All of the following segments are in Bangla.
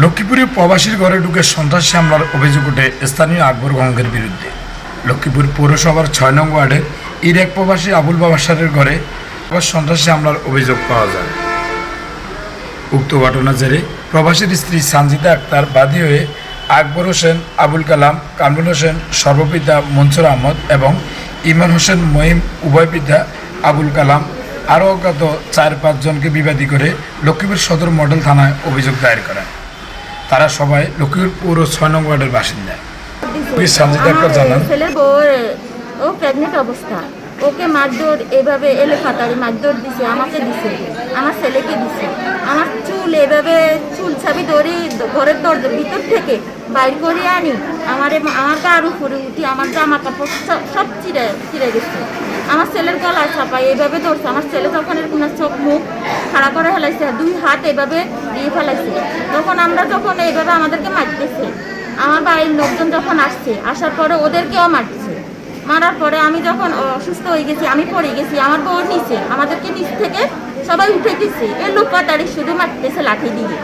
লক্ষ্মীপুরে প্রবাসীর ঘরে ঢুকে সন্ত্রাসী হামলার অভিযোগ ওঠে স্থানীয় আকবর গঙ্গের বিরুদ্ধে। লক্ষ্মীপুর পৌরসভার ৬ নং ওয়ার্ডের ইরাক প্রবাসী আবুল বাবাসারের ঘরে সন্ত্রাসী হামলার অভিযোগ পাওয়া যায়। উক্ত ঘটনার জেরে প্রবাসীর স্ত্রী সানজিদা আক্তার বাদী হয়ে আকবর হোসেন, আবুল কালাম, কামরুল হোসেন, সর্বপিতা মনসুর আহমদ এবং ইমন হোসেন মহিম উভয় পিতা আবুল কালাম আরও অজ্ঞাত ৪-৫ জনকে বিবাদী করে লক্ষ্মীপুর সদর মডেল থানায় অভিযোগ দায়ের করেন। তারা সবাই লক্ষ্মীপুর পৌর ৬ নং ওয়ার্ডের বাসিন্দা। সানজিদা আক্তার জানান, ছেলের বউ ও প্রেগনেন্ট অবস্থা, ওকে মারধর এভাবে এলে ফাটারি মারধর দিছে, আমাকে দিছে, আমার ছেলেকে দিছে। আমার চুল এভাবে চুল ছাবি ধরে ঘরের দরজার ভিতর থেকে বাইর করে আনি আমার গার উপরে উঠি, আমার জামা কাপড় সব চিরে গেছে। আমার ছেলের গলায় চাপাই এভাবে ধরছে। আমার ছেলে যখন এরকম চোখ মুখ খাড়া করে ফেলাইছে, 2 হাত এভাবে দিয়ে ফেলাইছে। যখন এইভাবে আমাদেরকে মারতেছে, আমার বাড়ির লোকজন যখন আসছে, আসার পরে ওদেরকেও মারছে। মারার পরে আমি যখন অসুস্থ হয়ে গেছি, আমি পড়ে গেছি, আমার বউ নিচে, আমাদেরকে নিচ থেকে সবাই উঠে দিচ্ছে। এ লোকাতারি শুধু মারতেছে লাঠি দিয়ে।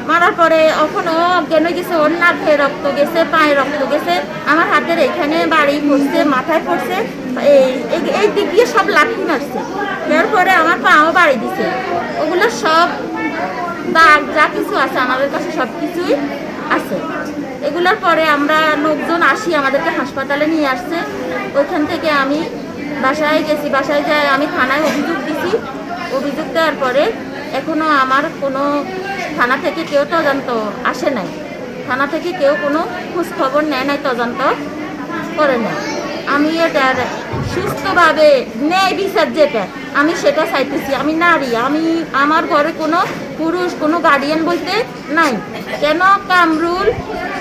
মারার পরে এখন ও অজ্ঞান হয়ে গেছে, ওর নাকে রক্ত গেছে, পায়ে রক্ত গেছে, আমার হাতের এখানে বাড়ি পড়ছে, মাথায় পড়ছে, এই দিক দিয়ে সব লাঠি মারছে। তারপরে আমার পাও বাড়ি দিছে। ওগুলো সব দাগ যা কিছু আছে আমাদের কাছে সব কিছুই আছে। এগুলোর পরে আমরা লোকজন আসি, আমাদেরকে হাসপাতালে নিয়ে আসছে। ওইখান থেকে আমি বাসায় গেছি, বাসায় যাই আমি থানায় অভিযোগ দিছি। অভিযোগ দেওয়ার পরে এখনও আমার কোনো থানা থেকে কেউ তদন্ত আসে নাই, থানা থেকে কেউ কোনো খোঁজ খবর নেয় নাই, তদন্ত করে নাই। আমি এটার সুস্থভাবে ন্যায় বিচার যেটা আমি সেটা চাইতেছি। আমি নারী, আমার ঘরে কোনো পুরুষ, কোনো গার্ডিয়ান বলতে নাই। কেন কামরুল,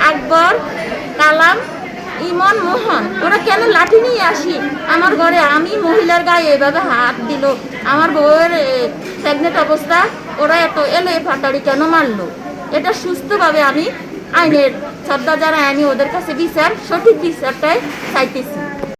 আকবর, কালাম, ইমন, মোহন ওরা কেন লাঠি নিয়ে আসি আমার ঘরে? আমি মহিলার গায়ে এভাবে হাত দিল, আমার বউয়ের প্রেগনেন্ট অবস্থা, ওরা এত এলো ফাটারি কেন মারলো? এটা সুস্থভাবে আমি আইনের শ্রদ্ধা যারা, আমি ওদের কাছে বিচার, সঠিক বিচারটাই চাইতেছি।